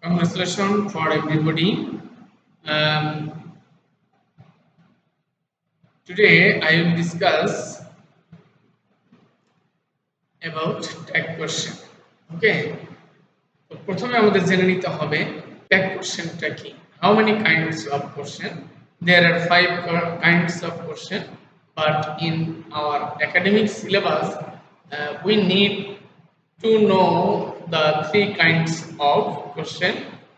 Congratulations for everybody. Um, Today I will discuss about tag question. Okay. তো প্রথমে আমাদের জেনে নিতে হবে tag questionটা কি. How many kinds of question? There are 5 kinds of question, but in our academic syllabus, we need to know the 3 kinds of question: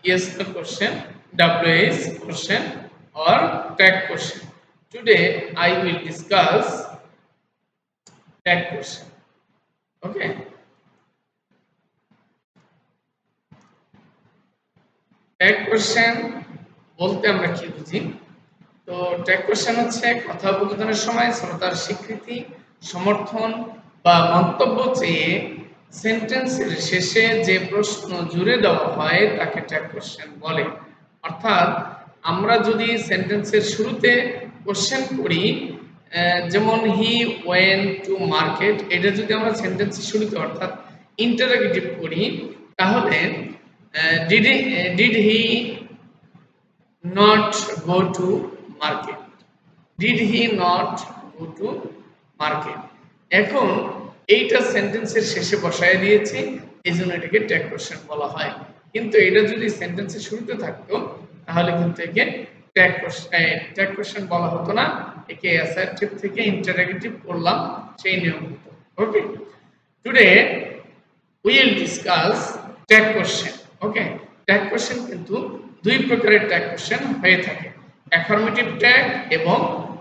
yes the question, WS question, or tag question. Today I will discuss tag question. Okay. Tag question বলতে আমরা কি বুঝি? তো tag question হচ্ছে কথোপকথনের সময় শ্রোতার স্বীকৃতি, সমর্থন বা মন্তব্য চেয়ে সেন্টেন্সের শেষে যে প্রশ্ন জুড়ে দেওয়া হয় তাকে ট্যাগ কোশ্চেন বলে। অর্থাৎ আমরা যদি সেন্টেন্সের শুরুতে কোশ্চেন করি, যেমন হি ওয়েন্ট টু মার্কেট, এটা যদি আমরা সেন্টেন্সের শুরুতে অর্থাৎ ইন্টারোগেটিভ করি, তাহলে did he not go to market? Did he not go to market? এখন এইটা সেন্টেন্সের শেষে বসায় দিয়েছি, এই জন্য এটাকে ট্যাগ কোশ্চেন বলা হয়। কিন্তু এটা যদি সেন্টেন্সের শুরুতে থাকতো তাহলে কিন্তু একে ট্যাগ কোশ্চেন বলা হতো না, একে অ্যাসার্টিভ থেকে ইন্টারোগেটিভ করলাম সেই নিয়ম হতো। ওকে, today we will discuss tag question. Okay, tag question কিন্তু দুই প্রকারের tag question হয়ে থাকে, অ্যাফার্মেটিভ ট্যাগ এবং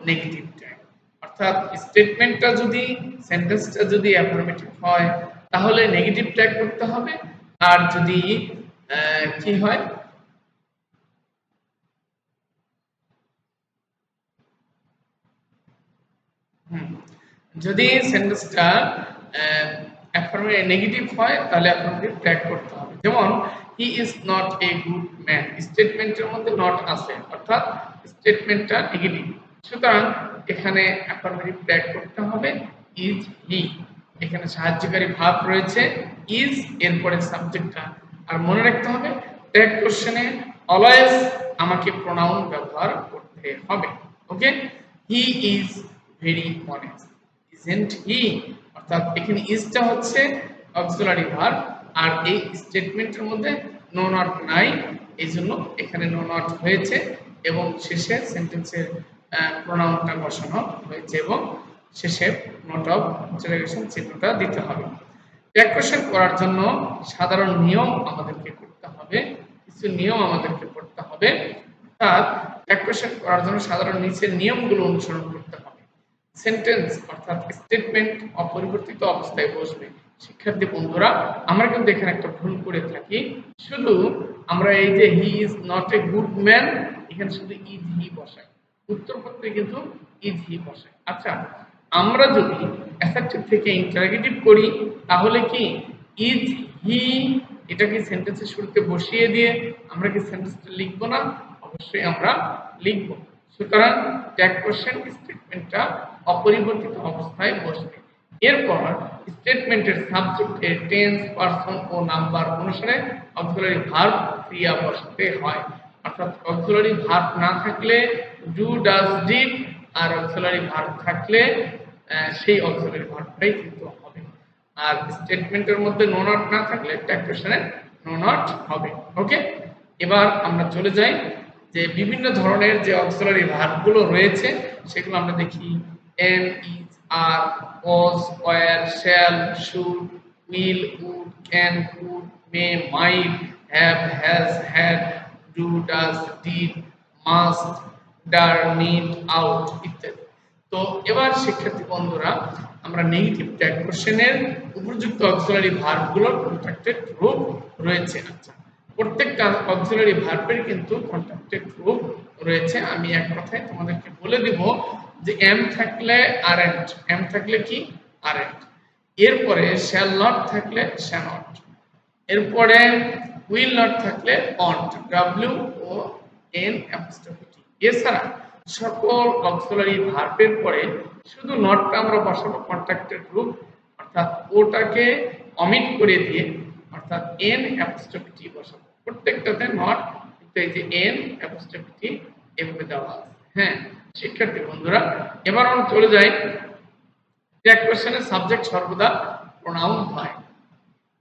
নেগেটিভ ট্যাগ। অর্থাৎ স্টেটমেন্টটা যদি সেন্টেন্সটা যদি অ্যাফার্মেটিভ হয় তাহলে নেগেটিভ ট্যাগ করতে হবে, আর যদি কি হয় যদি সেন্টেন্সটা নেগেটিভ হয় তাহলে অ্যাফার্মেটিভ ট্যাগ করতে হবে। যেমন he is not a good man, স্টেটমেন্টের মধ্যে নট আছে, অর্থাৎ স্টেটমেন্টটা নেগেটিভ, সুতরাং এখানে অ্যাফার্মেটিভ ট্যাগ করতে হবে ইজ হি। এখানে সাহায্যকারী ভার্ব রয়েছে ইজ, এরপরে সাবজেক্টটা। আর মনে রাখতে হবে ট্যাগ কোশ্চেনে অলওয়েজ আমাকে প্রোনাউন ব্যবহার করতে হবে। Okay, he is very honest, isn't he, অর্থাৎ এখানে ইজটা হচ্ছে অক্সিলারি ভার্ব, আর এই স্টেটমেন্টের মধ্যে নো নট নাই, এই জন্য এখানে নো নট হয়েছে এবং শেষে সেন্টেন্সের প্রোনাউনটা বসানো হয়েছে এবং শেষে নোট অফ ইন্টারোগেশন চিহ্নটা দিতে হবে। ট্যাগ কোশ্চেন করার জন্য সাধারণ নিয়ম আমাদেরকে করতে হবে, কিছু নিয়ম আমাদেরকে করতে হবে। অর্থাৎ ট্যাগ কোশ্চেন করার জন্য সাধারণ নিচের নিয়মগুলো অনুসরণ করতে হবে। সেন্টেন্স অর্থাৎ স্টেটমেন্ট অপরিবর্তিত অবস্থায় বসবে। শিক্ষার্থী বন্ধুরা, আমরা কিন্তু এখানে একটা ভুল করে থাকি, শুধু আমরা এই যে he is not a good man, এখানে শুধু ইজ হি বসাই, উত্তরপত্রে কিন্তু ইজ হি বসাই। আচ্ছা, আমরা যদি অ্যাসার্টিভ থেকে ইন্টারোগেটিভ করি তাহলে কি ইজ হি এটা কি সেন্টেন্সের শুরুতে বসিয়ে দিয়ে আমরা কি সেন্টেন্সটা লিখবো না? অবশ্যই আমরা লিখবো। সুতরাং ট্যাগ কোশ্চেন স্টেটমেন্টটা অপরিবর্তিত অবস্থায় বসবে। এরপর স্টেটমেন্টের সাবজেক্টে টেন্স, পারসন ও নাম্বার অনুসারে অক্সিলারি ভার্ব ক্রিয়া বসাতে হয়। অর্থাৎ অক্সিলারি ভার্ব না থাকলে ডু, ডাজ, ডিড, আর অক্সিলারি ভার্ব থাকলে সেই অক্সিলারি ভার্বটাই কিন্তু হবে। আর স্টেটমেন্টের মধ্যে নো নট না থাকলে ট্যাগ কোশ্চেনে নো নট হবে। ওকে, এবার আমরা চলে যাই যে বিভিন্ন ধরনের যে অক্সিলারি ভার্বগুলো রয়েছে সেগুলো আমরা দেখি। Am, is, are, was, were, shall, should, will, would, can, could, may, might, have, has, had, do, does, did, must, dare, need, ought ইত্যাদি। তো এবার শিক্ষার্থী বন্ধুরা, আমরা নেগেটিভ ট্যাগ কোশ্চেনের উপযুক্ত অক্সিলারি ভার্বগুলোর কন্ট্রাক্টেড রূপ রয়েছে। আচ্ছা, প্রত্যেকটা অক্সিলারি ভার্বের কিন্তু কন্ট্রাক্টেড রূপ রয়েছে। আমি এক কথায় তোমাদেরকে বলে দিব যে এম থাকলে আরএন্ট, এম থাকলে কি আরএন্ট, এরপরে শ্যাল নট থাকলে শ্যানট, এরপরে উইল নট থাকলে won't, W O N apostrophe. এছাড়া সকল অক্সিলারি ভার্বের পরে শুধু নটটা আমরা বসাবো কন্ট্রাক্টেড রূপ, অর্থাৎ ওটাকে অমিট করে দিয়ে অর্থাৎ এন অ্যাপোস্ট্রফি টি বসাবো। প্রত্যেকটাতে নট, এই যে এন অ্যাপোস্ট্রফি টি এভাবে দেওয়া আছে। হ্যাঁ শিক্ষার্থী বন্ধুরা, এবার আমরা চলে যাই ট্যাগ কোশ্চেনের সাবজেক্ট সর্বদা প্রোনাউন হয়,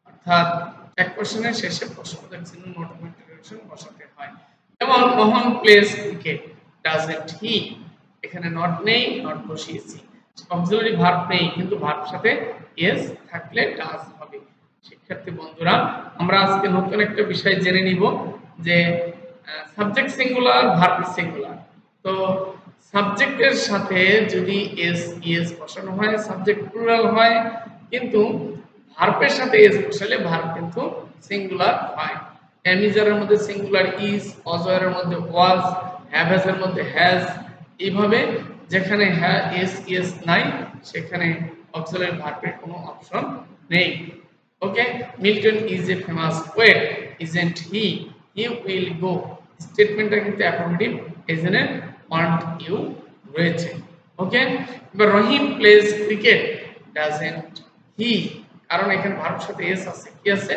অর্থাৎ ট্যাগ কোশ্চেনের শেষে প্রশ্নবোধক চিহ্ন নোট অফ ইন্টারোগেশন বসাতে হয়। যেমন মোহন প্লেস ক্রিকেট, ডাজন্ট হি, এখানে নট নেই, নট বসিয়েছি। অক্সিলারি ভার্ব নেই, কিন্তু ভার্ব সাথে এস থাকলে ডাজ হবে। শিক্ষার্থী বন্ধুরা, আমরা আজকে নতুন একটা বিষয় জেনে নিব যে সাবজেক্ট সিঙ্গুলার, ভার্ব সিঙ্গুলার। তো সাবজেক্টের সাথে যদি এস ইএস বসানো হয় সাবজেক্ট প্লুরাল হয়, কিন্তু ভার্বের সাথে এস বসালে ভার্ব কিন্তু সিঙ্গুলার হয়। অ্যামিজারের মধ্যে সিঙ্গুলার ইজ, অজয়ের মধ্যে ওয়াজ, হ্যাভেজের মধ্যে হ্যাজ। এইভাবে যেখানে হ্যাঁ এস ইএস নাই সেখানে অক্সিলারি ভার্বের কোনো অপশন নেই। Okay, Milton is a famous poet, isn't he, he will go, স্টেটমেন্টটা কিন্তু অ্যাফার্মেটিভ, এজন্য ওয়ান্ট ইউ রয়েছে। ওকে, এবার Rahim plays cricket, doesn't he, কারণ এখানে ভার্বের সাথে এস আছে, কি আছে,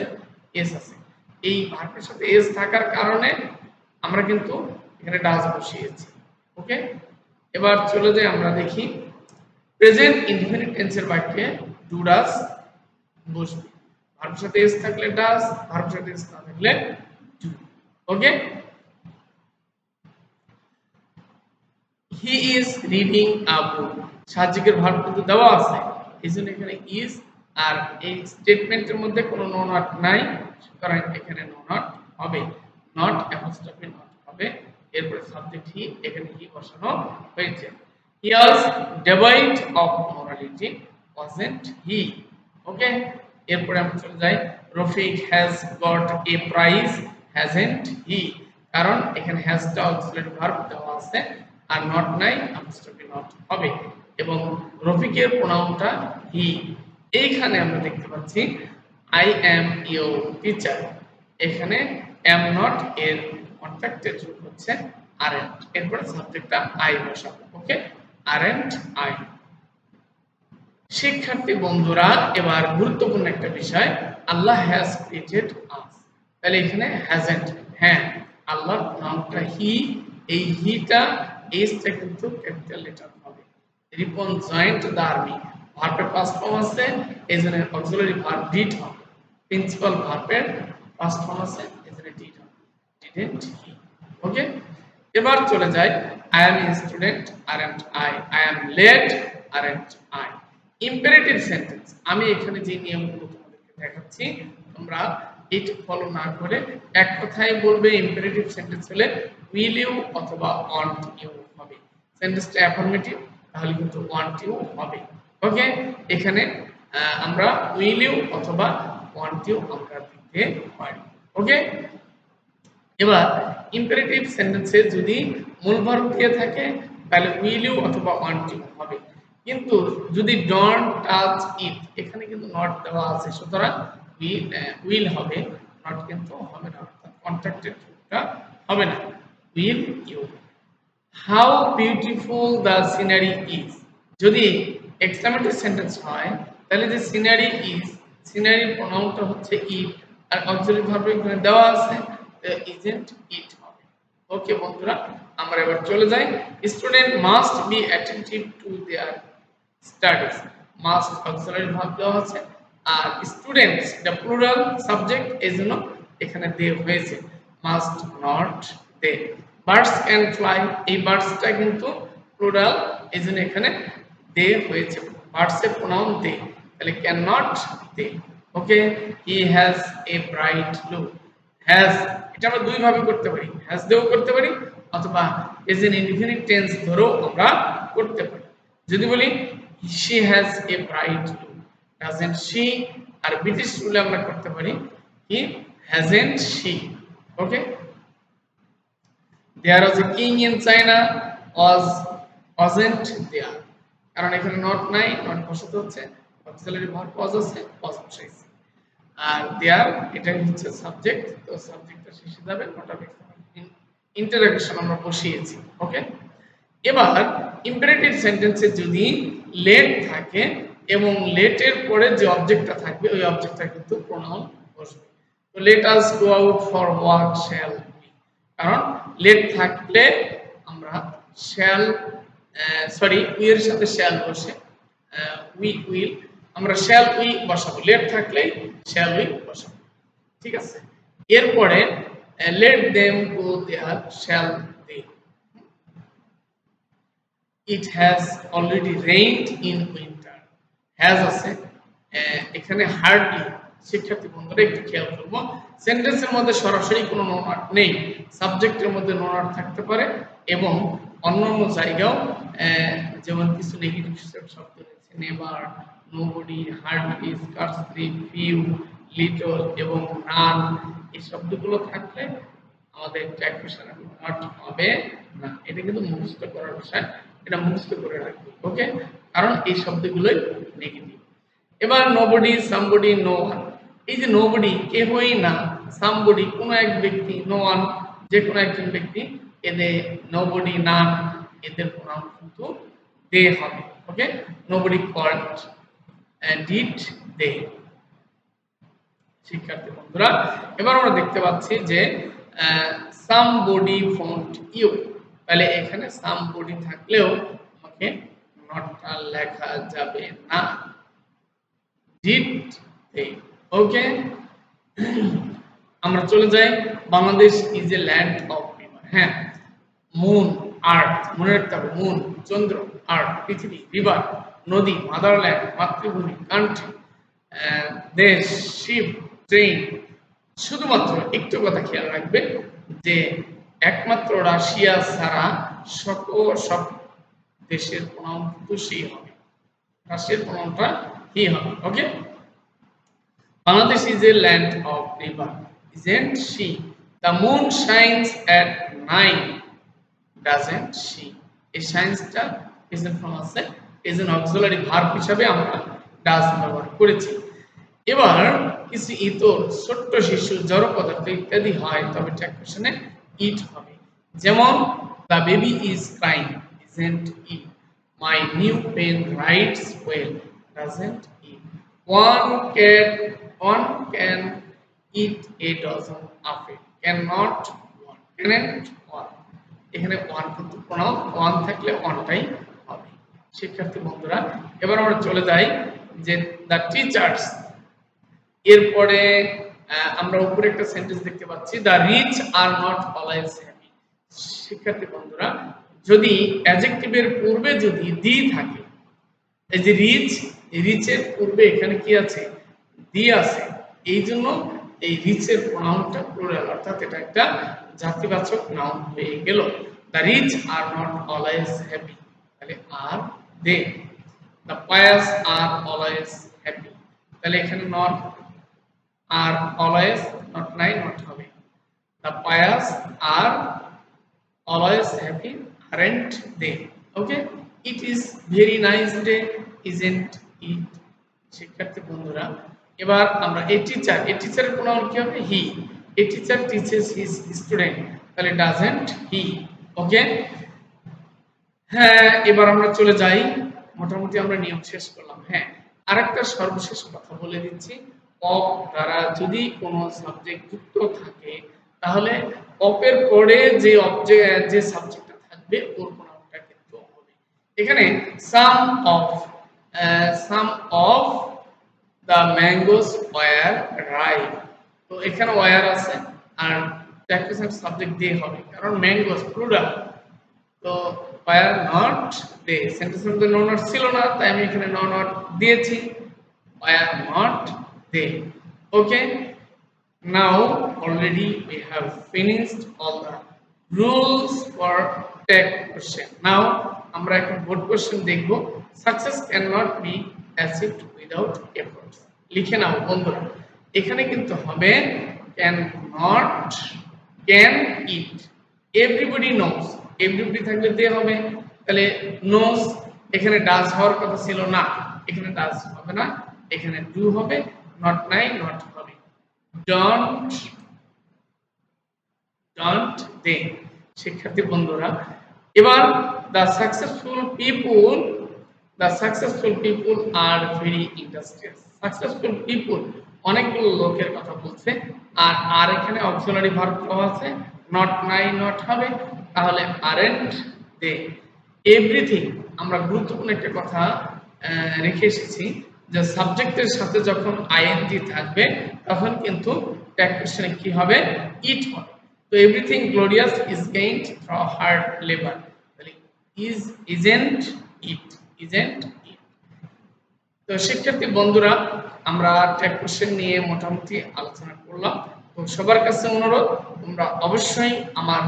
এস আছে। এই ভার্বের সাথে এস থাকার কারণে আমরা কিন্তু এখানে ডাজ বসিয়েছি। ওকে, এবার চলে যাই আমরা দেখি প্রেজেন্ট ইনডিফিনিট টেন্সের বাক্যে ডু ডাজ বসবে, ভার্বের সাথে এস থাকলে ডাজ, ভার্বের সাথে এস না থাকলে do. Okay, he is reading a book, সাহায্যের ভার্ব কিন্তু দেওয়া আছে, এইজন্য এখানে ইজ, আর এই স্টেটমেন্টের মধ্যে কোনো নো নট নাই, সুতরাং এখানে নো নট হবে, নট অ্যাপোস্ট্রফি নট হবে। এরপরে সাবজেক্ট হি, এখানে হি বসানো হয়েছে। He was devoid of morality, wasn't he. Okay, এরপরে আমরা চলে যাই Rafiq has got a prize, hasn't he, কারণ এখানে হ্যাজটা অক্সিলারি ভার্ব দেওয়া আছে আর নট নাই, অ্যাপোস্ট্রফি নট হবে, এবং রফিকের প্রোনাউনটা হি। এইখানে আমরা দেখতে পাচ্ছি আই অ্যাম ইউর টিচার, এখানে অ্যাম নট এর কন্ট্রাক্টের যুগ হচ্ছে আরএন্ট, এরপরে সাবজেক্টটা আই বসাবো। ওকে, আরএন্ট আই। শিক্ষার্থী বন্ধুরা, এবার গুরুত্বপূর্ণ একটা বিষয়, আল্লাহ হ্যাজ ক্রিয়েটেড আস, তাহলে এখানে হ্যাজন্ট, হ্যাঁ আল্লাহর নামটা হি, এই হিটা এইচটা কিন্তু ক্যাপিটাল লেটার হবে। রিপন জয়েন্ট দ্য আর্মি, ভার্বের পাস্ট ফর্ম আছে, এজন্য অক্সিলারি ভার্ব ডিড হবে। প্রিন্সিপাল ভার্বের পাস্ট ফর্ম আছে, এজন্য ডিড হবে, ডিডন্ট হি। ওকে, এবার চলে যাই I am a student, aren't I, I am late, aren't I. Imperative sentence, আমি এখানে যে নিয়মগুলো তোমাদেরকে দেখাচ্ছি তোমরা এটা ফলো না করে এক কথায় বলবে। ইম্পারেটিভ সেন্টেন্স হলে উইল ইউ অথবা ওয়ান্ট ইউ হবে, সেন্টেন্সটা অ্যাফার্মেটিভ তাহলে কিন্তু ওয়ান্ট ইউ হবে। ওকে, এখানে আমরা উইল ইউ অথবা ওয়ান্ট ইউ আমরা দিতে পারি। ওকে, এবার ইম্পারেটিভ সেন্টেন্সে যদি মূল ভার্ব দিয়ে থাকে তাহলে উইল ইউ অথবা ওয়ান্ট ইউ হবে, কিন্তু যদি ডোন্ট টাচ ইট, এখানে কিন্তু নট দেওয়া আছে, সুতরাং উইল হবে, নট কিন্তু হবে না, অর্থাৎ কন্ট্রাক্টেড রূপটা হবে না, will you. How beautiful the scenery is, যদি এক্সক্লেমেটরি সেন্টেন্স হয় তাহলে যে সিনারি ইজ, সিনারির প্রোনাউনটা হচ্ছে ইট, আর অক্সিলারি ভার্ব এখানে দেওয়া আছে, ইজন্ট ইট হবে। ওকে বন্ধুরা, আমরা এবার চলে যাই student must be attentive to their studies, must auxiliary verb দেওয়া আছে, আর স্টুডেন্টস এটা প্লুরাল সাবজেক্ট, এজন্য এখানে দে হয়েছে, must not they. Birds can fly, এই বার্ডসটা কিন্তু প্লুরাল, এজন্য এখানে দে হয়েছে, বার্ডসের প্রোনাউন দে, তাহলে can not they. Okay, he has a bright look, has এটা আমরা দুই ভাবে করতে পারি, হ্যাজ দিয়েও করতে পারি অথবা এজ এন ইনডিফিনিট টেন্স ধরেও আমরা করতে পারি। যদি বলি she has a bright look, doesn't she, আর ব্রিটিশ রুলে আমরা করতে পারি he hasn't she। Okay, there was a king in China, wasn't there, কারণ এখানে নট নাই, নট বসাতে হচ্ছে, অক্সিলারি ভার্ব was আছে, was বসাইছে, আর দেয়ার এটা হচ্ছে সাবজেক্ট, তো সাবজেক্টটা শেষে যাবে, নট অফ ইন্টারোগেশন আমরা বসিয়েছি। ওকে, এবার ইম্পারেটিভ সেন্টেন্সে যদি লেট থাকে এবং লেটের পরে যে অবজেক্টটা থাকবে ওই অবজেক্টটা কিন্তু প্রোনাউন বসবে। Let us go out for walk shall we, কারণ লেট থাকলে আমরা শ্যাল সরি উই এর সাথে শ্যাল বসে উই উইল, আমরা শ্যাল উই বসাবো, লেট থাকলে শ্যাল উই বসাবো। ঠিক আছে, এরপরে let them go there shall they, it has already rained in winter, has আছে এখানে হার্ডলি। শিক্ষার্থী বন্ধুরা একটু খেয়াল করবো, সেন্টেন্সের মধ্যে সরাসরি কোনো নোনাট নেই, সাবজেক্টের মধ্যে নোনাট থাকতে পারে এবং অন্যান্য জায়গাও যেমন কিছু নেগেটিভ শব্দ রয়েছে, never, nobody, hardly, scarcely, few, little এবং নান, এই শব্দগুলো থাকলে আমাদের ট্যাক্সেশনে নোনাট হবে না। এটা কিন্তু মুখস্থ করার বিষয়, এটা মুখস্থ করে রাখবে, ওকে, কারণ এই শব্দগুলোই নেগেটিভ। এবার নোবডি, সামবডি, নো ওয়ান, এই যে নোবডি কেহই না, সামবডি কোনো এক ব্যক্তি, নো ওয়ান যে কোনো একজন ব্যক্তি, এদের নোবডি নান এদের প্রণাম কিন্তু দে হবে, ওকে, নোবডি কল্ড ডিড দে। শিক্ষার্থী বন্ধুরা এবার আমরা দেখতে পাচ্ছি যে সামবডি ফোনড ইউ, তাহলে এখানে সামবডি থাকলেও আমাকে নটটা লেখা যাবে না, ডিড দে, ওকে। আমরা চলে যাই, Bangladesh is a land of river, হ্যাঁ, মুন, আর্থ, মনে রাখতে হবে, মুন চন্দ্র, আর্থ পৃথিবী, রিভার নদী, মাদারল্যান্ড মাতৃভূমি, কান্ট্রি দেশ, শিপ, ট্রেন। শুধুমাত্র একটু কথা খেয়াল রাখবে যে একমাত্র রাশিয়া ছাড়া সব দেশের প্রণাম কিন্তু সি হবে, রাশিয়ার প্রণামটা হি হবে, ওকে। Bangladesh is a land of river, isn't she? The moon shines at night, doesn't she? এই শাইন্সটা প্রেজেন্ট ফর্ম আছে, প্রেজেন্ট অক্সিলারি ভার্ব হিসাবে আমরা ডাজ ব্যবহার করেছি। এবার কিছু ইতর, ছোট্ট শিশু, জড় পদার্থ ইত্যাদি হয় তবে ট্যাক্সেশনে ইট হবে, যেমন the baby is crying, isn't it? My new pen writes well, doesn't it? One can eat a dozen apple, cannot one, can't one, এখানে ওয়ান কিন্তু প্রণাম, ওয়ান থাকলে ওয়ানটাই হবে। শিক্ষার্থী বন্ধুরা এবার আমরা চলে যাই যে দ্য টিচার্স, এরপরে আমরা উপরে একটা সেন্টেন্স দেখতে পাচ্ছি, the rich are not always happy. শিক্ষার্থী বন্ধুরা যদি অ্যাডজেক্টিভের পূর্বে যদি দি থাকে, এই যে রিচ, রিচের পূর্বে এখানে কি আছে, দি আছে, এই জন্য এই রিচের প্রনাউনটা প্লুরাল, অর্থাৎ এটা একটা জাতিবাচক নাউন হয়ে গেল। The rich are not always happy, তাহলে are they. The pious are always happy, তাহলে এখানে নট আর অলওয়েজ, নট নাই, নট হবে। The pious are always happy, aren't they? Okay, it is very nice day, isn't it? শিক্ষার্থী বন্ধুরা এবার আমরা এ টিচারের প্রনাউন কি হবে, he, a teacher teaches his student, তাহলে ডাজন্ট হি, ওকে। হ্যাঁ, এবার আমরা চলে যাই, মোটামুটি আমরা নিয়ম শেষ করলাম। হ্যাঁ, আরেকটা সর্বশেষ কথা বলে দিচ্ছি, অফ দ্বারা যদি কোনো সাবজেক্ট যুক্ত থাকে তাহলে অফের পরে যে অবজেক্ট, যে সাবজেক্টটা থাকবে ওর প্রনাউনটা কিন্তু হবে। এখানে some of the mangoes were ripe, তো এখানে ওয়ার আছে আর ট্যাক্সেশন সাবজেক্ট দিয়ে হবে, কারণ ম্যাঙ্গোস প্লুরাল, তো ওয়ার নট দে, সেন্টেন্সের মধ্যে নো নট ছিল না, তাই আমি এখানে নো নট দিয়েছি, were not they, okay. Now already we have finished all the rules for tag question. Now আমরা এখন বোর্ড কোশ্চেন দেখব, success cannot be achieved without efforts, লিখে নাও বন্ধুরা, এখানে কিন্তু হবে can not, can eat, everybody knows, everybody থাকলে দে হবে, তাহলে knows এখানে ডাজ হওয়ার কথা ছিল না, এখানে ডাজ হবে না, এখানে ডু হবে, নট নাই, নট হবে। Don't they, শিক্ষার্থী বন্ধুরা এবার the successful people are very industrious, successful people অনেকগুলো লোকের কথা বলছে, আর এখানে অক্সিলারি ভার্ব দেওয়া আছে, নট নাই নট হবে, তাহলে আরেন্ট দে। এভরিথিং, আমরা গুরুত্বপূর্ণ একটা কথা রেখে এসেছি যে সাবজেক্টের সাথে যখন আইএনজি থাকবে তখন কিন্তু ট্যাগ কোশ্চেনে কি হবে, ইট হবে। তো everything glorious is gained through hard labour, তাহলে ইজেন্ট ইট, ইজেন্ট ইট। তো শিক্ষার্থী বন্ধুরা, আমরা ট্যাগ কোশ্চেন নিয়ে মোটামুটি আলোচনা করলাম। তো সবার কাছে অনুরোধ, তোমরা অবশ্যই আমার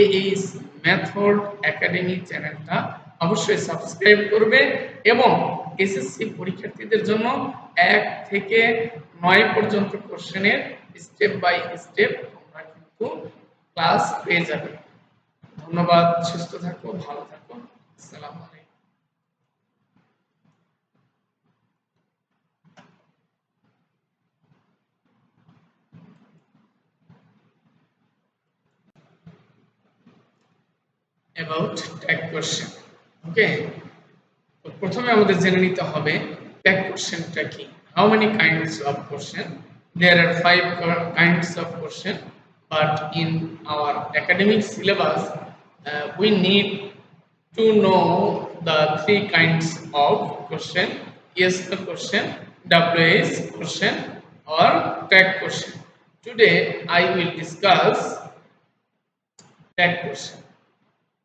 এইচ মেথড একাডেমি চ্যানেলটা অবশ্যই সাবস্ক্রাইব করবে এবং এসএসসি পরীক্ষার্থীদের জন্য 1 থেকে 9 পর্যন্ত কোশ্চেনের স্টেপ বাই স্টেপ তোমরা কিন্তু ক্লাস পেয়ে যাবে। ধন্যবাদ, সুস্থ থাকো, ভালো থাকো, আসসালামু আলাইকুম। About tag question, ওকে। তো প্রথমে আমাদের জেনে নিতে হবে tag questionটা কি। How many kinds of question? There are 5 kinds of question, but in our academic syllabus we need to know the 3 kinds of question: yes no question, WH question, or tag question. Today I will discuss tag question,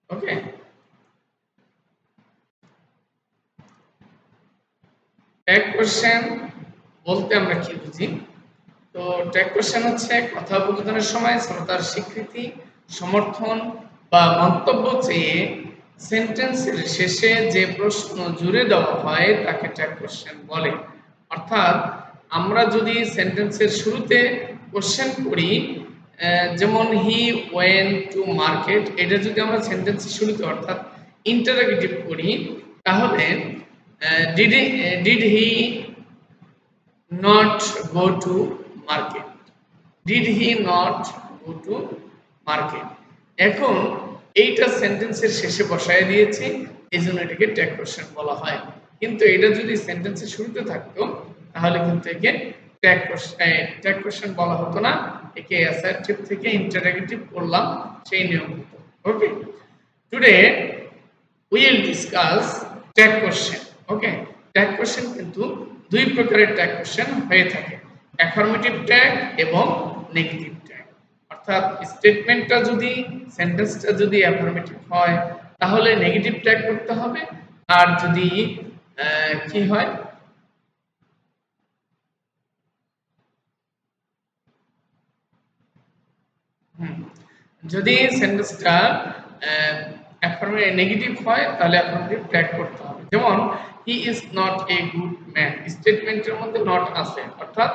okay. Tag question বলতে আমরা কি বুঝি? তো tag question হচ্ছে কথোপকথনের সময় শ্রোতার স্বীকৃতি, সমর্থন বা মন্তব্য চেয়ে সেন্টেন্সের শেষে যে প্রশ্ন জুড়ে দেওয়া হয় তাকে ট্যাগ কোশ্চেন বলে। অর্থাৎ আমরা যদি সেন্টেন্সের শুরুতে কোশ্চেন করি, যেমন হি ওয়েন্ট টু মার্কেট, এটা যদি আমরা সেন্টেন্সের শুরুতে অর্থাৎ ইন্টারোগেটিভ করি, তাহলে did he not go to market? Did he not go to market? এখন এইটা সেন্টেন্সের শেষে বসায় দিয়েছি, এইজন্য এটাকে ট্যাগ কোশ্চেন বলা হয়। কিন্তু এটা যদি সেন্টেন্সের শুরুতে থাকতো তাহলে কিন্তু একে ট্যাগ কোশ্চেন বলা হতো না, একে অ্যাসার্টিভ থেকে ইন্টারোগেটিভ করলাম, সেই নিয়ম হতো। ওকে, today we will discuss tag question, okay. Tag question কিন্তু দুই প্রকারের tag question হয়ে থাকে, অ্যাফার্মেটিভ ট্যাগ এবং নেগেটিভ ট্যাগ। অর্থাৎ স্টেটমেন্টটা যদি, সেন্টেন্সটা যদি অ্যাফার্মেটিভ হয় তাহলে নেগেটিভ ট্যাগ করতে হবে, আর যদি কি হয়, যদি সেন্টেন্সটা নেগেটিভ হয় তাহলে অ্যাফার্মেটিভ ট্যাগ করতে হবে। যেমন he is not a good man, স্টেটমেন্টের মধ্যে নট আছে, অর্থাৎ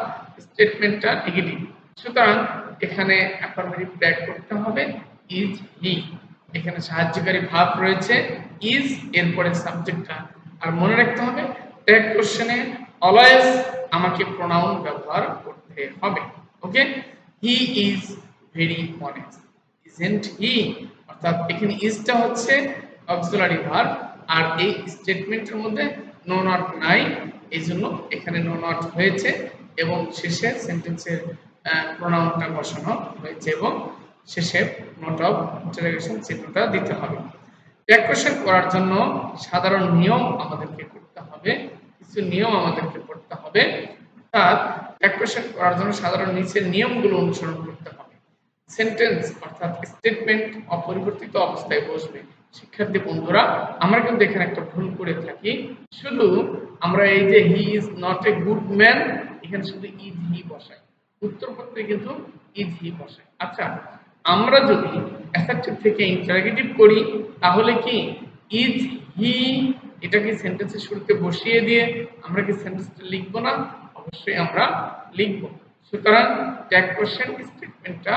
স্টেটমেন্টটা নেগেটিভ, সুতরাং এখানে অ্যাফার্মেটিভ ট্যাগ করতে হবে ইজ হি। এখানে সাহায্যকারী ভাব রয়েছে ইজ, এরপরে সাবজেক্টটা। আর মনে রাখতে হবে ট্যাগ কোশ্চেনে অলওয়েজ আমাকে প্রোনাউন ব্যবহার করতে হবে, okay. He is very honest, isn't he, অর্থাৎ এখানে ইজটা হচ্ছে অক্সিলারি ভার্ব, আর এই স্টেটমেন্টের মধ্যে নো নট নাই, এইজন্য এখানে নো নট হয়েছে এবং শেষে সেন্টেন্সের প্রোনাউনটা বসানো হয়েছে এবং শেষে নোট অফ ইন্টারোগেশন চিহ্নটা দিতে হবে। ট্যাগ কোশ্চেন করার জন্য সাধারণ নিয়ম আমাদেরকে করতে হবে, কিছু নিয়ম আমাদেরকে করতে হবে, অর্থাৎ ট্যাগ কোশ্চেন করার জন্য সাধারণ নিচের নিয়মগুলো অনুসরণ করতে হবে। সেন্টেন্স অর্থাৎ স্টেটমেন্ট অপরিবর্তিত অবস্থায় বসবে। শিক্ষার্থী বন্ধুরা, আমরা কিন্তু এখানে একটা ভুল করে থাকি, শুধু আমরা এই যে he is not a good man, এখানে শুধু ইজ হি বসাই, উত্তরপত্রে কিন্তু ইজ হি বসাই। আচ্ছা, আমরা যদি অ্যাসার্টিভ থেকে ইন্টারোগেটিভ করি তাহলে কি ইজ হি এটাকে সেন্টেন্সের শুরুতে বসিয়ে দিয়ে আমরা কি সেন্টেন্সটা লিখবো না? অবশ্যই আমরা লিখবো। সুতরাং ট্যাগ কোশ্চেন স্টেটমেন্টটা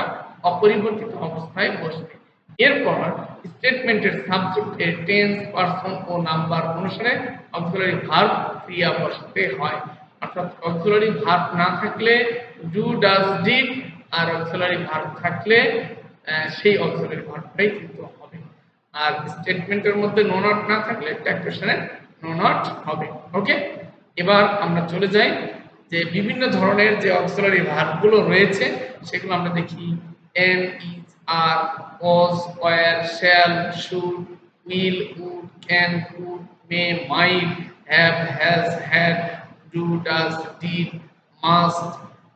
অপরিবর্তিত অবস্থায় বসবে। এরপর স্টেটমেন্টের সাবজেক্টের টেন্স, পারসন ও নাম্বার অনুসারে অক্সিলারি ভার্ব ক্রিয়া বসাতে হয়। অর্থাৎ অক্সিলারি ভার্ব না থাকলে ডু, ডাজ, ডিড, আর অক্সিলারি ভার্ব থাকলে সেই অক্সিলারি ভার্বটাই কিন্তু হবে। আর স্টেটমেন্টের মধ্যে নো নট না থাকলে ট্যাগ কোশ্চেনে নো নট হবে, ওকে। এবার আমরা চলে যাই যে বিভিন্ন ধরনের যে অক্সিলারি ভার্বগুলো রয়েছে সেগুলো আমরা দেখি am, is, are, was, were, shall, should, will, would, can, could, may, might, have, has, had, do, does, did, must,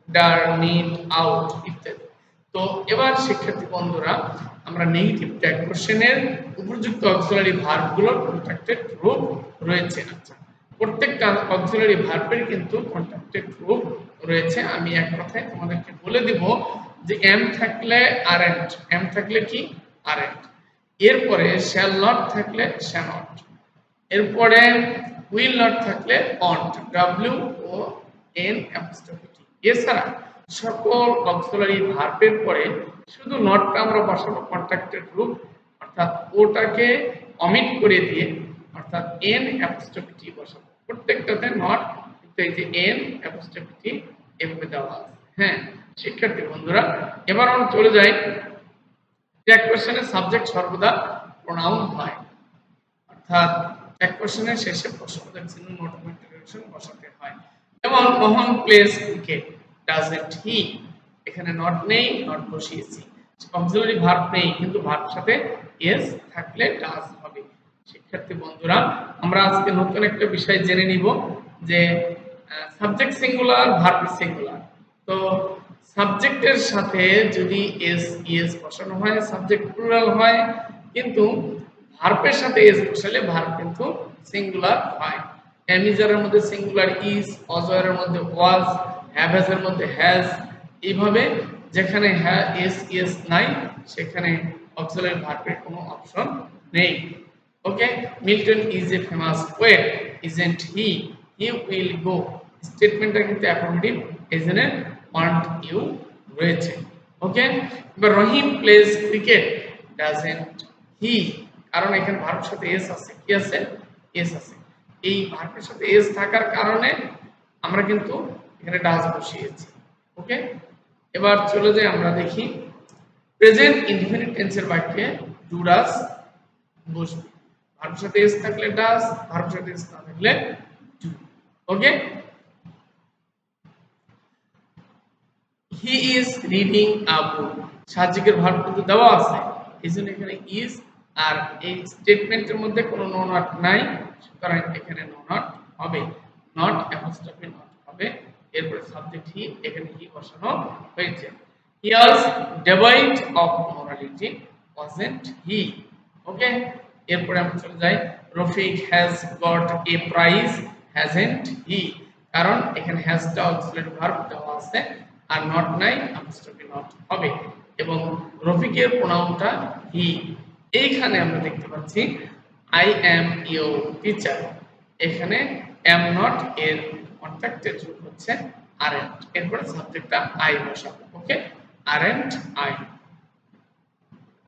dare, need, ought ইত্যাদি। তো এবার শিক্ষার্থী বন্ধুরা আমরা নেগেটিভ ট্যাগ কোশ্চেনের উপযুক্ত অক্সিলারি ভার্বগুলোর কন্ট্রাক্টেড রূপ রয়েছে। আচ্ছা, প্রত্যেকটা অক্সিলারি ভার্বের কিন্তু কন্ট্রাক্টেড রূপ রয়েছে। আমি এক কথায় তোমাদেরকে বলে দিব যে এম থাকলে আরএন্ট, এম থাকলে কি আরএন্ট, এরপরে শ্যাল নট থাকলে শ্যানট, এরপরে উইল নট থাকলে won't, W O N apostrophe T. এছাড়া সকল অক্সিলারি ভার্বের পরে শুধু নটটা আমরা বসাবো কন্ট্রাক্টেড রূপ, অর্থাৎ ওটাকে অমিট করে দিয়ে অর্থাৎ এন অ্যাপোস্ট্রফি টি বসাবো। প্রত্যেকটাতে নট, কিন্তু এই যে এন অ্যাপোস্ট্রফি টি এভাবে দেওয়া আছে। হ্যাঁ শিক্ষার্থী বন্ধুরা, এবার আমরা চলে যাই ট্যাগ কোশ্চেনের সাবজেক্ট সর্বদা প্রোনাউন হয়, অর্থাৎ ট্যাগ কোশ্চেনের শেষে প্রশ্নবোধক চিহ্ন নোট অফ ইন্টারোগেশন বসাতে হয়। যেমন মোহন প্লেস ক্রিকেট, ডাজন্ট হি, এখানে নট নেই, নট বসিয়েছি। অক্সিলারি ভার্ব নেই, কিন্তু ভার্ব সাথে এস থাকলে ডাজ হবে। শিক্ষার্থী বন্ধুরা আমরা আজকে নতুন একটা বিষয় জেনে নিব যে সাবজেক্ট সিঙ্গুলার, ভার্ব সিঙ্গুলার। তো সাবজেক্টের সাথে যদি এস ইএস বসানো হয় সাবজেক্ট প্লুরাল হয়, কিন্তু ভার্বের সাথে এস বসালে ভার্ব কিন্তু সিঙ্গুলার হয়। অ্যামিজারের মধ্যে সিঙ্গুলার ইজ, অজয়ের মধ্যে ওয়াজ, হ্যাভেজের মধ্যে হ্যাজ। এইভাবে যেখানে এস ইএস নাই সেখানে অক্সিলারি ভার্বের কোনো অপশন নেই। Okay, Milton is a famous poet, isn't he, he will go, স্টেটমেন্টটা কিন্তু অ্যাফার্মেটিভ, এজন্য ওয়ান্ট ইউ রয়েছে। ওকে, এবার Rahim plays cricket, doesn't he, কারণ এখানে ভার্বের সাথে এস আছে, কি আছে, এস আছে। এই ভার্বের সাথে এস থাকার কারণে আমরা কিন্তু এখানে ডাজ বসিয়েছি। ওকে, এবার চলে যাই আমরা দেখি প্রেজেন্ট ইনডিফিনিট টেন্সের বাক্যে ডু ডাজ বসবে, ভার্বের সাথে এস থাকলে ডাজ, ভার্বের সাথে এস না থাকলে do. Okay, he is reading a book, সাহায্যের ভার্ব কিন্তু দেওয়া আছে, এজন্য এখানে ইজ, আর এই স্টেটমেন্টের মধ্যে কোনো নো নট নাই, সুতরাং এখানে নো নট হবে, নট অ্যাপোস্ট্রফি নট হবে। এরপর সাবজেক্ট হি, এখানে হি বসানো হয়েছে। He was devoid of morality, wasn't he. Okay, এরপরে আমরা চলে যাই Rafiq has got a prize, hasn't he, কারণ এখানে হ্যাজটা অক্সিলারি ভার্ব দেওয়া আছে আর নট নাই, অ্যাপোস্ট্রফি নট হবে। এবং রফিকের প্রোনাউনটা হি। এইখানে আমরা দেখতে পাচ্ছি আই অ্যাম ইউর টিচার, এখানে অ্যাম নট এর কন্ট্রাক্টেড রূপ হচ্ছে আরএন্ট, এরপরে সাবজেক্টটা আই বসাবো। ওকে, আরএন্ট আই।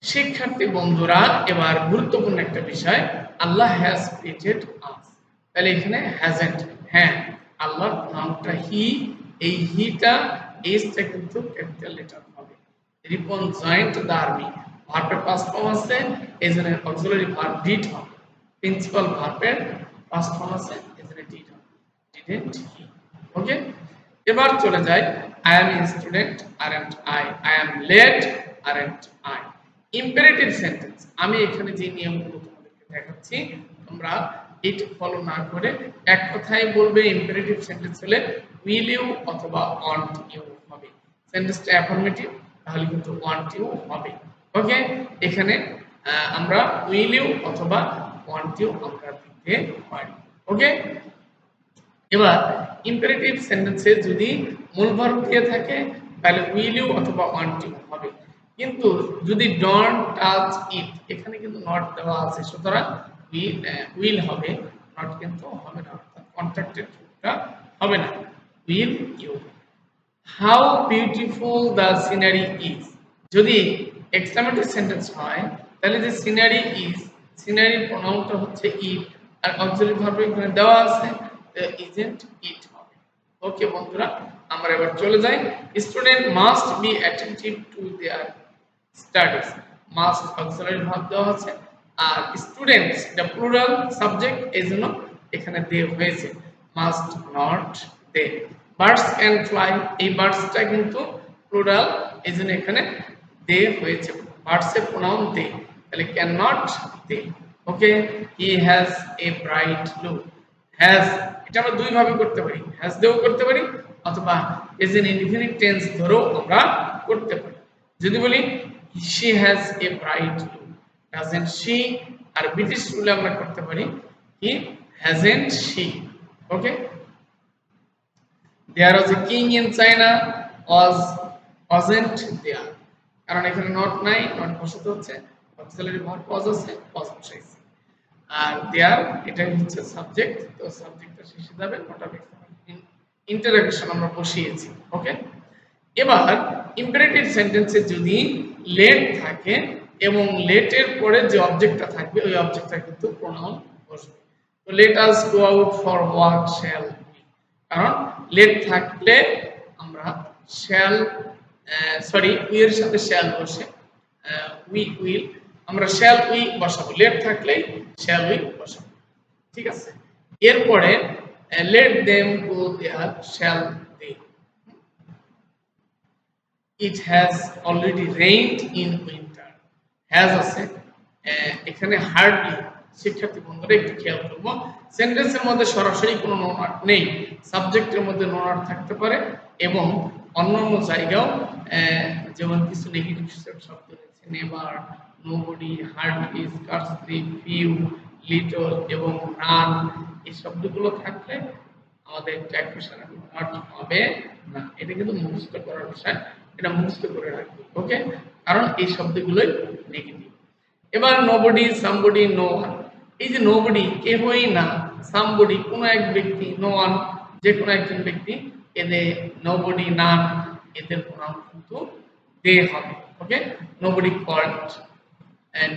শিক্ষার্থী বন্ধুরা এবার গুরুত্বপূর্ণ একটা বিষয়, আল্লাহ হ্যাজ ক্রিয়েটেড আস, তাহলে এখানে হ্যাজন্ট, হ্যাঁ আল্লাহর নামটা হি, এই হিটা এইচটা কিন্তু ক্যাপিটাল লেটার হবে। রিপন জয়েন্ট দ্য আর্মি, ভার্বের পাস্ট ফর্ম আছে, এজন্য অক্সিলারি ভার্ব ডিড হবে। প্রিন্সিপাল ভার্বের পাস্ট ফর্ম আছে, এজন্য ডিড হবে, ডিডন্ট হি। ওকে, এবার চলে যাই I am a student, aren't I, I am late, aren't I. Imperative sentence, আমি এখানে যে নিয়মগুলো তোমাদেরকে দেখাচ্ছি তোমরা এটা ফলো না করে এক কথায় বলবে। ইম্পারেটিভ সেন্টেন্স হলে উইল ইউ অথবা ওয়ান্ট ইউ হবে, সেন্টেন্সটা অ্যাফার্মেটিভ তাহলে কিন্তু ওয়ান্ট ইউ হবে। ওকে, এখানে আমরা উইল ইউ অথবা ওয়ান্ট ইউ আমরা দিতে পারি। ওকে, এবার ইম্পারেটিভ সেন্টেন্সে যদি মূল ভার্ব দিয়ে থাকে তাহলে উইল ইউ অথবা ওয়ান্ট ইউ হবে, কিন্তু যদি ডোন্ট টাচ ইট, এখানে কিন্তু নট দেওয়া আছে, সুতরাং উইল হবে, নট কিন্তু হবে না, অর্থাৎ কন্ট্রাক্টেড রূপটা হবে না, will you. How beautiful the scenery is, যদি এক্সক্লেমেটরি সেন্টেন্স হয় তাহলে যে সিনারি ইজ, সিনারি প্রোনাউনটা হচ্ছে ইট, আর অক্সিলারি ভার্ব এখানে দেওয়া আছে, ইজন্ট ইট হবে। ওকে বন্ধুরা, আমরা এবার চলে যাই student must be attentive to their studies, must auxiliary verb দেওয়া আছে, আর স্টুডেন্টস এটা প্লুরাল সাবজেক্ট, এজন্য এখানে দে হয়েছে, must not they. Birds can fly, এই বার্ডসটা কিন্তু প্লুরাল, এই জন্য এখানে দে হয়েছে, বার্ডস এর প্রোনাউন দে, তাহলে can not they. Okay, he has a bright look, has এটা আমরা দুই ভাবে করতে পারি, হ্যাজ দিয়েও করতে পারি অথবা এজ এন ইনফিনিট টেন্স ধরেও আমরা করতে পারি। যদি বলি she has a bright look, doesn't she, আর ব্রিটিশ রুলে আমরা করতে পারি he hasn't she। Okay, there was a king in China, wasn't there, কারণ এখানে নট নাই, নট বসাতে হচ্ছে, অক্সিলারি ভার্ব was আছে, was বসাইছি, আর দেয়ার এটা হচ্ছে সাবজেক্ট, তো সাবজেক্টটা শেষে যাবে, নট অফ ইন্টারোগেশন আমরা বসিয়েছি। ওকে, এবার ইম্পারেটিভ সেন্টেন্সে যদি লেট থাকে এবং লেটের পরে যে অবজেক্টটা থাকবে ওই অবজেক্টটা কিন্তু প্রোনাউন বসবে। তো let us go out for walk shall we, কারণ লেট থাকলে আমরা শ্যাল সরি উই এর সাথে শ্যাল বসে উই উইল, আমরা শ্যাল উই বসাবো, লেট থাকলেই শ্যাল উই বসাবো। ঠিক আছে, এরপরে let them go there shall they, it has already rained in winter, has আছে এখানে হার্ডলি, শিক্ষার্থী বন্ধুরা একটু খেয়াল করবো, সেন্টেন্সের মধ্যে সরাসরি কোনো নোনাট নেই, সাবজেক্টের মধ্যে নোনাট থাকতে পারে এবং অন্যান্য জায়গাও যেমন কিছু নেগেটিভ শব্দ রয়েছে, never, nobody, hardly, scarcely, few, little এবং নান, এই শব্দগুলো থাকলে আমাদের ট্যাক্সেশনে নোনাট হবে না। এটা কিন্তু মুখস্থ করার বিষয়, এটা মুখস্থ করে রাখবে। ওকে, কারণ এই শব্দগুলোই নেগেটিভ। এবার নোবডি, সামবডি, নো ওয়ান, এই যে নোবডি কেহই না, সামবডি কোনো এক ব্যক্তি, নো ওয়ান যে কোনো একজন ব্যক্তি, এদের নোবডি নান এদের প্রোনাউন কিন্তু দে হবে। ওকে, নোবডি কল্ড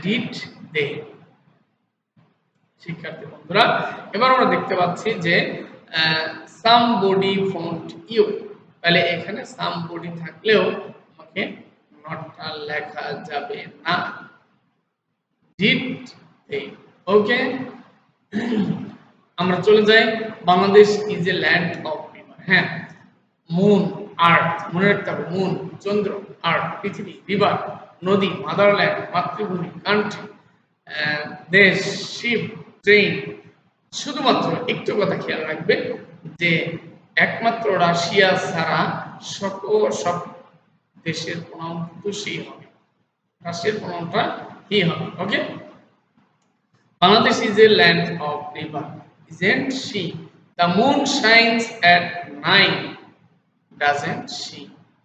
ডিড দে। শিক্ষার্থী বন্ধুরা, এবার আমরা দেখতে পাচ্ছি যে সামবডি ফোন্ড ইউ, তাহলে এখানে সামবডি থাকলেও আমাকে নটটা লেখা যাবে না, ডিড দে। ওকে, আমরা চলে যাই, Bangladesh is a land of river. হ্যাঁ, মুন, আর্থ, মনে রাখতে হবে, মুন চন্দ্র, আর্থ পৃথিবী, রিভার নদী, মাদারল্যান্ড মাতৃভূমি, কান্ট্রি দেশ, শিপ, ট্রেন। শুধুমাত্র একটু কথা খেয়াল রাখবে যে একমাত্র রাশিয়া ছাড়া সব দেশের প্রণাম কিন্তু সেই হবে, রাশিয়ার প্রণামটা কি হবে। ওকে, Bangladesh is a land of river, isn't she? The moon shines at night, doesn't she?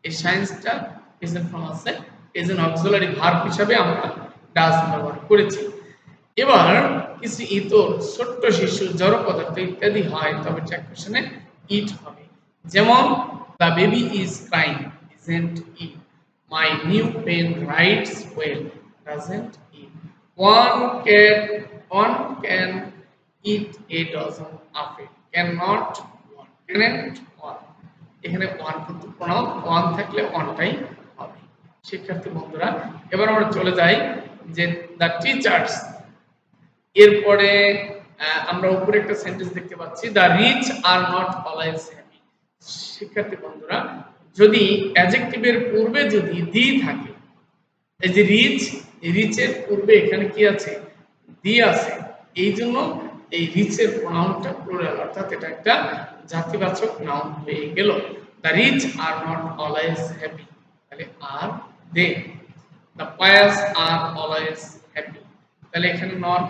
এই শাইন্সটা প্রেজেন্ট ফর্ম আছে, প্রেজেন্ট অক্সিলারি ভার্ব হিসাবে আমরা ডাজ ব্যবহার করেছি। এবার কিছু ইতর, ছোট্ট শিশু, জড় পদার্থ ইত্যাদি হয় তবে ট্রান্সলেশনে ইট হবে, যেমন the baby is crying, isn't it? My new pen writes well, doesn't it? One can eat a dozen apple, cannot one, can't one, এখানে ওয়ান কিন্তু প্রোনাউন, ওয়ান থাকলে ওয়ানটাই হবে। শিক্ষার্থী বন্ধুরা, এবার আমরা চলে যাই যে দ্য টিচার্স, এরপরে আমরা উপরে একটা সেন্টেন্স দেখতে পাচ্ছি, the rich are not always happy. শিক্ষার্থী বন্ধুরা, যদি অ্যাডজেক্টিভের পূর্বে যদি দি থাকে, এই যে রিচ, রিচের পূর্বে এখানে কি আছে, দি আছে, এই জন্য এই রিচের প্রোনাউনটা প্লুরাল, অর্থাৎ এটা একটা জাতিবাচক নাউন হয়ে গেল। The rich are not always happy, তাহলে are they. The pious are always happy, তাহলে এখানে নট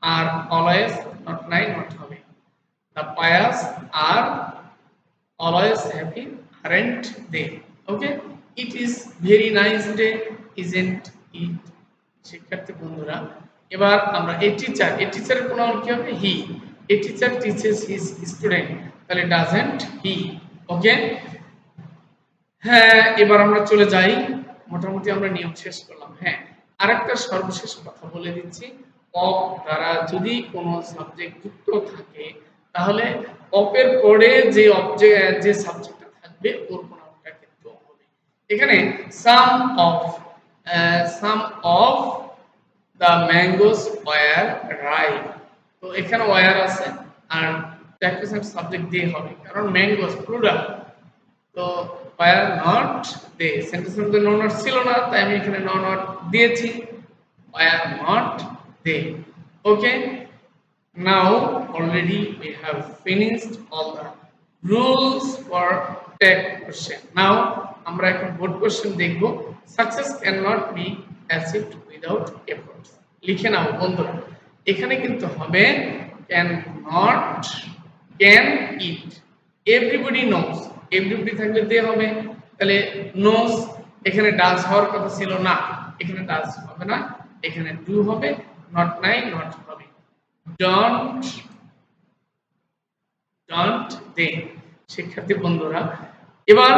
আর অলওয়েজ, নট নাই, নট হবে। The pious are always happy, aren't they. Okay, it is very nice day, isn't it. শিক্ষার্থী বন্ধুরা, এবার আমরা এই টিচার, এই টিচারের প্রোনাউন কি হবে, হি। এই টিচার টিচেস হিজ স্টুডেন্ট, তাহলে ডাজন্ট হি। ওকে, হ্যাঁ, এবার আমরা চলে যাই, মোটামুটি আমরা নিয়ম শেষ করলাম। হ্যাঁ, আরেকটা সর্বশেষ কথা বলে দিচ্ছি, অফ দ্বারা যদি কোনো সাবজেক্ট যুক্ত থাকে তাহলে অফের পরে যে অবজেক্ট, যে সাবজেক্টটা থাকবে ওর প্রোনাউনটা কিন্তু হবে। এখানে some of the mangoes were ripe, তো এখানে ওয়ার আছে আর ট্যাগ কোশ্চেনের সাবজেক্ট দে হবে, কারণ ম্যাঙ্গোস প্লুরাল। তো ওয়্যার নট দে, সেন্টেন্সের মধ্যে নো নট ছিল না, তাই আমি এখানে নো নট দিয়েছি, were not they. Okay, now already we have finished all the rules for tag question. Now আমরা এখন বোর্ড কোশ্চেন দেখব। Success can not be achieved without efforts. লিখে নাও বন্ধুরা, এখানে কিন্তু হবে can not, can it, everybody knows, everybody থাকলে দে হবে, তাহলে নোস এখানে ডাজ হওয়ার কথা ছিল না, এখানে ডাজ হবে না, এখানে ডু হবে, নট নাই নট হবে। ডন্ট, ডন্ট দে। শিক্ষার্থী বন্ধুরা, এবার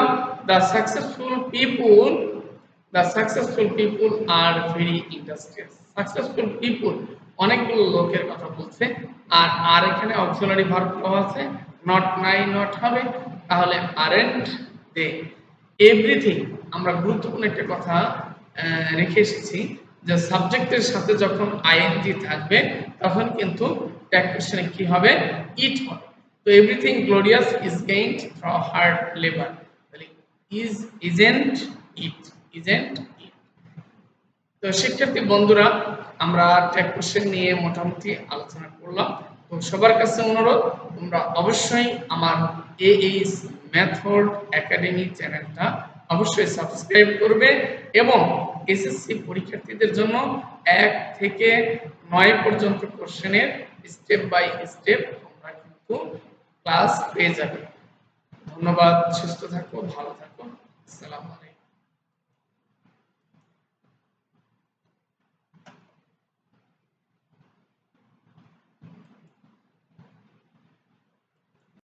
the successful people are very industrious. Successful people অনেকগুলো লোকের কথা বলছে, আর এখানে অক্সিলারি ভার্ব আছে, নট নাই নট হবে, তাহলে আরেন্ট দে। এভরিথিং, আমরা গুরুত্বপূর্ণ একটা কথা রেখে এসেছি যে সাবজেক্টের সাথে যখন আইএনজি থাকবে তখন কিন্তু ট্যাগ কোশ্চেনে কি হবে, ইট হবে। তো everything glorious is gained through hard labour, তাহলে is, isn't it, isn't it. তো শিক্ষার্থী বন্ধুরা, আমরা ট্যাগ কোশ্চেন নিয়ে মোটামুটি আলোচনা করলাম। তো সবার কাছে অনুরোধ, তোমরা অবশ্যই আমার AAS মেথড একাডেমি চ্যানেলটা অবশ্যই সাবস্ক্রাইব করবে এবং এসএসসি পরীক্ষার্থীদের জন্য 1 থেকে 9 পর্যন্ত কোশ্চেনের স্টেপ বাই স্টেপ তোমরা কিন্তু ক্লাস পেয়ে যাবে। ধন্যবাদ, সুস্থ থাকো, ভালো থাকো, আসসালামু আলাইকুম।